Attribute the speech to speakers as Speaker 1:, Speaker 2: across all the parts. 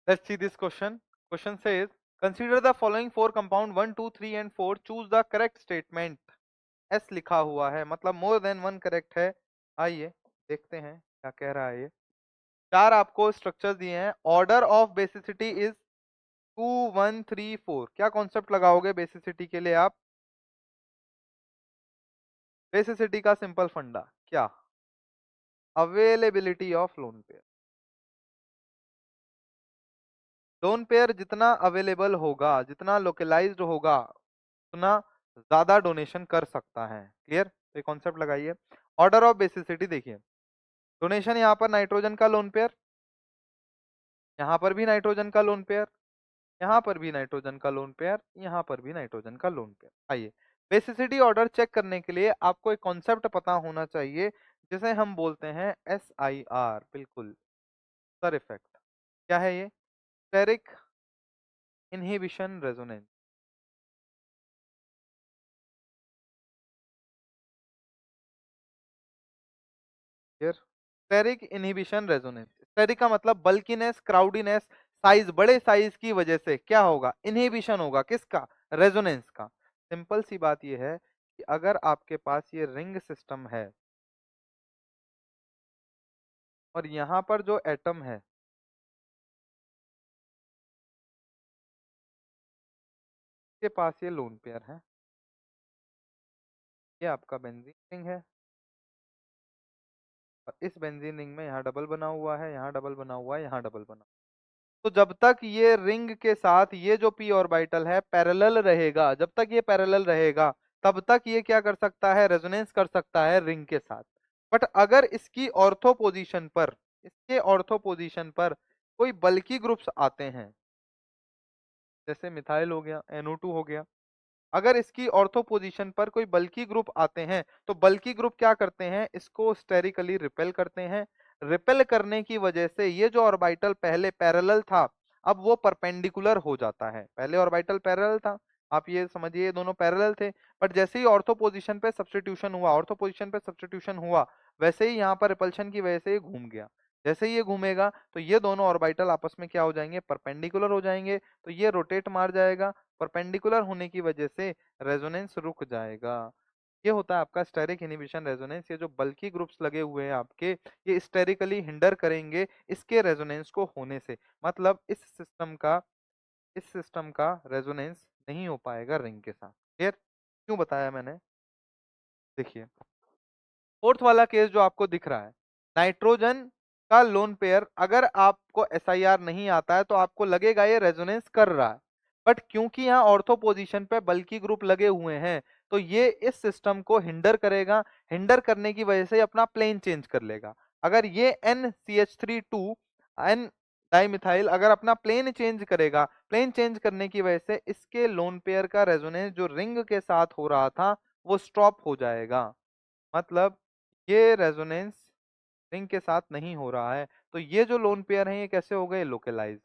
Speaker 1: Let's see this question. Question says, consider the following four compound 1, 2, 3 and 4. Choose the correct statement. S लिखा हुआ है, मतलब more than one correct है। आइए देखते हैं क्या कह रहा है ये। चार आपको स्ट्रक्चर दिए हैं। Order of basicity is 2, 1, 3, 4। क्या कॉन्सेप्ट लगाओगे बेसिसिटी के लिए आप? बेसिसिटी का सिंपल फंडा क्या? Availability of lone pair. Lone pair जितना अवेलेबल होगा, जितना लोकलाइज्ड होगा, उतना ज्यादा डोनेशन कर सकता है। क्लियर? तो कॉन्सेप्ट लगाइए। ऑर्डर ऑफ बेसिसिटी देखिए, डोनेशन यहाँ पर नाइट्रोजन का लोन पेयर, यहाँ पर भी नाइट्रोजन का लोन पेयर, यहाँ पर भी नाइट्रोजन का लोन पेयर, यहाँ पर भी नाइट्रोजन का लोन पेयर। आइए, बेसिसिटी ऑर्डर चेक करने के लिए आपको एक कॉन्सेप्ट पता होना चाहिए जिसे हम बोलते हैं SIR। बिल्कुल सर, इफेक्ट क्या है ये? Steric inhibition resonance. Steric inhibition resonance. Steric का मतलब बल्कीनेस, क्राउडीनेस, साइज, बड़े साइज की वजह से क्या होगा? इनहिबिशन होगा। किसका? रेजोनेंस का। सिंपल सी बात यह है कि अगर आपके पास ये रिंग सिस्टम है और यहाँ पर जो एटम है के पास ये लोन पेयर है, ये आपका बेंजीन रिंग है और इस बेंजीन रिंग में यहाँ डबल बना हुआ है, यहाँ डबल बना हुआ है, यहाँ डबल बना। तो जब तक ये रिंग के साथ ये जो p ऑर्बिटल है पैरेलल रहेगा, जब तक ये पैरेलल रहेगा तब तक ये क्या कर सकता है? रेजोनेंस कर सकता है रिंग के साथ। बट अगर इसकी ऑर्थो पोजीशन पर, इसके ऑर्थो पोजीशन पर कोई बल्की ग्रुप्स आते हैं, जैसे मिथाइल हो गया, NO2 हो गया, अगर इसकी ऑर्थो पोजीशन पर कोई बल्की ग्रुप आते हैं तो बल्की ग्रुप क्या करते हैं? इसको स्टेरिकली रिपेल करते हैं। रिपेल करने की वजह से ये जो ऑर्बिटल पहले पैरेलल था, अब वो परपेंडिकुलर हो जाता है। पहले ऑर्बिटल पैरेलल था, आप ये समझिए ये दोनों पैरेलल थे, बट जैसे ही ऑर्थो पोजीशन पे सब्स्टिट्यूशन हुआ, ऑर्थो पोजीशन पे सब्स्टिट्यूशन हुआ, वैसे ही यहाँ पर रिपल्शन की वजह से ये घूम गया। जैसे ही ये घूमेगा तो ये दोनों ऑर्बिटल आपस में क्या हो जाएंगे? परपेंडिकुलर हो जाएंगे। तो ये रोटेट मार जाएगा, परपेंडिकुलर होने की वजह से रेजोनेंस रुक जाएगा। ये होता है आपका स्टेरिक इनहिबिशन रेजोनेंस। ये जो बल्की ग्रुप्स लगे हुए हैं आपके, ये स्टेरिकली हिंडर करेंगे इसके रेजोनेंस को होने से। मतलब इस सिस्टम का रेजोनेंस नहीं हो पाएगा रिंग के साथ। क्लियर? क्यों बताया मैंने? देखिए, फोर्थ वाला केस जो आपको दिख रहा है, नाइट्रोजन का लोन पेयर, अगर आपको SIR नहीं आता है तो आपको लगेगा ये रेजोनेंस कर रहा है, बट क्योंकि यहाँ ऑर्थो पोजीशन पे बल्की ग्रुप लगे हुए हैं तो ये इस सिस्टम को हिंडर करेगा। हिंडर करने की वजह से अपना प्लेन चेंज कर लेगा। अगर ये NCH3 N डाइमिथाइल अगर अपना प्लेन चेंज करेगा, प्लेन चेंज करने की वजह से इसके लोन पेयर का रेजोनेंस जो रिंग के साथ हो रहा था वो स्टॉप हो जाएगा। मतलब ये रेजोनेंस रिंग के साथ नहीं हो रहा है। तो ये जो लोन पेयर है ये कैसे हो गए? लोकलाइज्ड।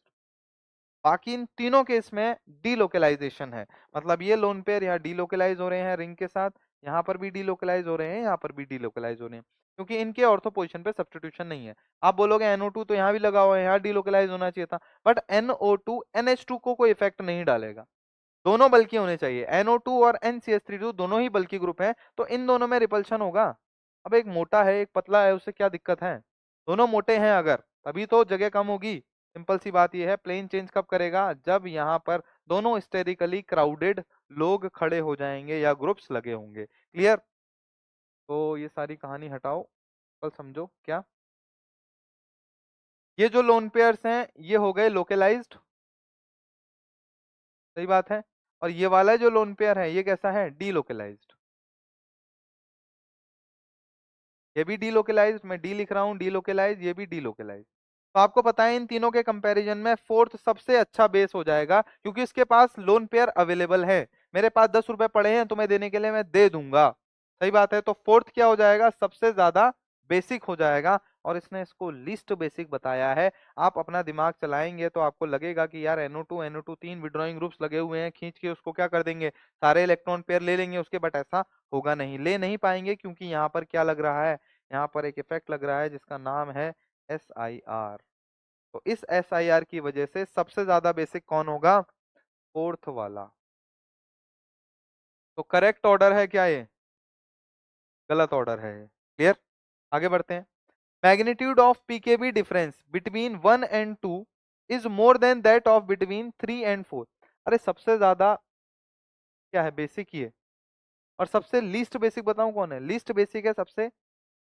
Speaker 1: बाकी इन तीनों केस में डीलोकलाइजेशन है। मतलब ये लोन पेयर यहाँ डीलोकलाइज हो रहे हैं रिंग के साथ, यहाँ पर भी डीलोकलाइज हो रहे हैं, यहाँ पर भी डीलोकलाइज हो रहे हैं, क्योंकि इनके ऑर्थो पोजीशन पे सब्स्टिट्यूशन नहीं है। आप बोलोगे NO2 तो यहाँ भी लगा हुआ है, यहाँ डीलोकलाइज होना चाहिए था, बट NO2 NH2 को कोई इफेक्ट नहीं डालेगा। दोनों बल्कि होने चाहिए। NO2 और NCH3 दोनों ही बल्कि ग्रुप हैं, तो इन दोनों में रिपल्शन होगा। अब एक मोटा है एक पतला है, उससे क्या दिक्कत है? दोनों मोटे हैं अगर, तभी तो जगह कम होगी। सिंपल सी बात यह है। प्लेन चेंज कब करेगा? जब यहाँ पर दोनों स्टेरिकली क्राउडेड लोग खड़े हो जाएंगे या ग्रुप्स लगे होंगे। क्लियर? तो ये सारी कहानी हटाओ, कल समझो क्या। ये जो लोन पेयर्स हैं ये हो गए लोकलाइज्ड, सही बात है। और ये वाला जो लोन पेयर है ये कैसा है? डीलोकलाइज्ड। ये भी डीलोकलाइज, मैं डी लिख रहा हूँ डीलोकलाइज, ये भी डीलोकलाइज। तो आपको पता है इन तीनों के कंपैरिजन में फोर्थ सबसे अच्छा बेस हो जाएगा, क्योंकि इसके पास लोन पेयर अवेलेबल है। मेरे पास 10 रुपए पड़े हैं तुम्हें देने के लिए, मैं दे दूंगा। सही बात है। तो फोर्थ क्या हो जाएगा? सबसे ज्यादा बेसिक हो जाएगा, और इसने इसको लीस्ट बेसिक बताया है। आप अपना दिमाग चलाएंगे तो आपको लगेगा कि यार NO2 तीन विड्रॉइंग ग्रुप्स लगे हुए हैं, खींच के उसको क्या कर देंगे? सारे इलेक्ट्रॉन पेयर ले लेंगे उसके, बट ऐसा होगा नहीं, ले नहीं पाएंगे, क्योंकि यहाँ पर क्या लग रहा है? यहाँ पर एक इफेक्ट लग रहा है जिसका नाम है SIR। तो इस SIR की वजह से सबसे ज्यादा बेसिक कौन होगा? फोर्थ वाला। तो करेक्ट ऑर्डर है क्या ये? गलत ऑर्डर है ये। क्लियर? आगे बढ़ते हैं। Magnitude of pKb difference between 1 and 2 is more than that of between 3 and 4। अरे सबसे ज्यादा क्या है? बेसिक ही है। और सबसे लीस्ट बेसिक बताऊं कौन है? लीस्ट बेसिक है सबसे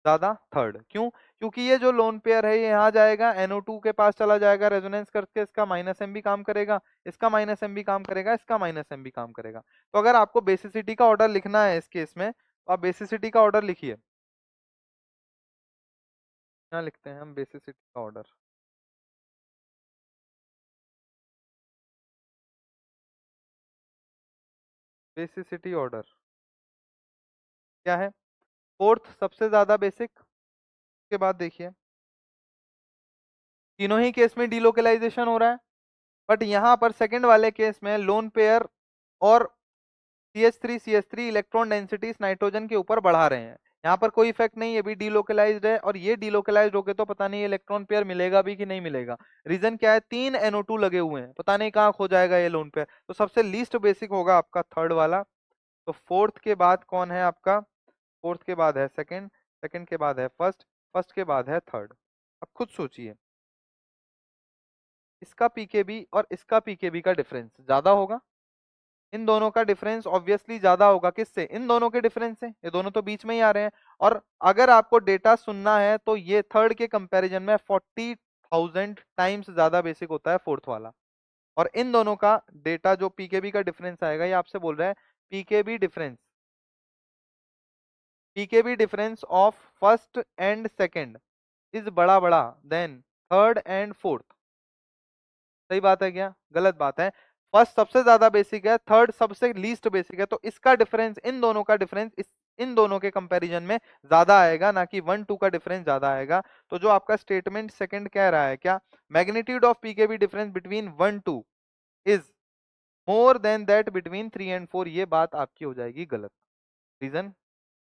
Speaker 1: ज्यादा थर्ड। क्यों? क्योंकि ये जो लोन पेयर है ये यहाँ जाएगा, NO2 के पास चला जाएगा, रेजोनेंस करके इसका -M भी काम करेगा, इसका -M भी काम करेगा, इसका -M भी काम करेगा। तो अगर आपको बेसिसिटी का ऑर्डर लिखना है इस केस में, तो आप बेसिसिटी का ऑर्डर लिखिए। यहाँ लिखते हैं हम बेसिसिटी का ऑर्डर। बेसिसिटी ऑर्डर क्या है? फोर्थ सबसे ज्यादा बेसिक। के बाद देखिए, तीनों ही केस में डीलोकलाइजेशन हो रहा है, बट यहां पर सेकंड वाले केस में लोन पेयर और CH3 इलेक्ट्रॉन डेंसिटीज नाइट्रोजन के ऊपर बढ़ा रहे हैं। यहाँ पर कोई इफेक्ट नहीं है, भी डीलोकलाइज्ड है, और ये डीलोकलाइज्ड होके तो पता नहीं इलेक्ट्रॉन पेयर मिलेगा भी कि नहीं मिलेगा। रीजन क्या है? 3 NO2 लगे हुए हैं, पता नहीं कहाँ खो जाएगा ये लोन पेयर। तो सबसे लीस्ट बेसिक होगा आपका थर्ड वाला। तो फोर्थ के बाद कौन है आपका? फोर्थ के बाद है सेकंड, सेकंड के बाद है फर्स्ट, फर्स्ट के बाद है थर्ड। अब खुद सोचिए, इसका पीकेबी और इसका पीकेबी का डिफरेंस ज्यादा होगा। इन दोनों का डिफरेंस ऑब्वियसली ज्यादा होगा। किससे? इन दोनों के डिफरेंस से। ये दोनों तो बीच में ही आ रहे हैं। और अगर आपको डेटा सुनना है तो ये थर्ड के कंपैरिजन में 40,000 टाइम्स ज्यादा बेसिक होता है फोर्थ वाला। और इन दोनों का डेटा जो पीकेबी का डिफरेंस आएगा, ये आपसे बोल रहा है pKb difference, pKb difference of first and second is बड़ा बड़ा देन थर्ड एंड फोर्थ। सही बात है क्या? गलत बात है। फर्स्ट सबसे ज्यादा बेसिक है, थर्ड सबसे लीस्ट बेसिक है। तो इसका डिफरेंस, इन दोनों का डिफरेंस इन दोनों के कंपैरिजन में ज्यादा आएगा, ना कि 1 2 का डिफरेंस ज्यादा आएगा। तो जो आपका स्टेटमेंट सेकंड कह रहा है क्या, magnitude of pKb difference between 1 2 is more than that between 3 and 4, ये बात आपकी हो जाएगी गलत। रीजन?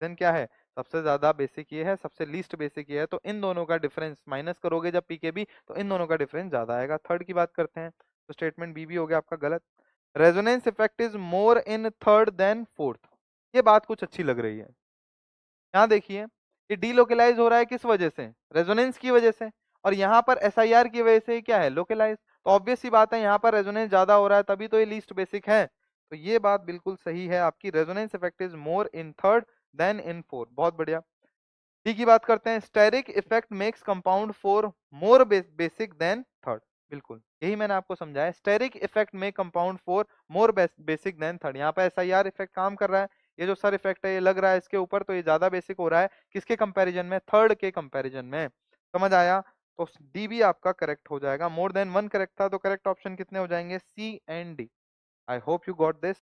Speaker 1: रीजन क्या है? सबसे ज्यादा बेसिक ये है, सबसे लीस्ट बेसिक ये है। तो इन दोनों का डिफरेंस माइनस करोगे जब पीकेबी, तो इन दोनों का डिफरेंस ज्यादा आएगा। थर्ड की बात करते हैं, तो स्टेटमेंट बी भी हो गया आपका गलत। Resonance effect is more in third than fourth, ये बात कुछ अच्छी लग रही है। यहाँ देखिए, ये डीलोकलाइज हो रहा है किस वजह से? रेजोनेंस की वजह से। और यहाँ पर SIR की वजह से क्या है? लोकलाइज। तो ऑब्वियस सी बात है, यहाँ पर रेजोनेंस ज्यादा हो रहा है, तभी तो ये लीस्ट बेसिक है। तो ये बात बिल्कुल सही है आपकी, resonance effect is more in third than in fourth. बहुत बढ़िया। डी की बात करते हैं, steric effect makes compound four more basic than third. बिल्कुल यही मैंने आपको समझाया, स्टेरिक इफेक्ट में compound four more basic than third. यहाँ पे SIR इफेक्ट काम कर रहा है, ये जो सर इफेक्ट है ये लग रहा है इसके ऊपर, तो ये ज्यादा बेसिक हो रहा है किसके कंपैरिजन में? थर्ड के कंपैरिजन में। समझ आया? तो डी भी आपका करेक्ट हो जाएगा। मोर देन वन करेक्ट था, तो करेक्ट ऑप्शन कितने हो जाएंगे? C and D। I hope you got this.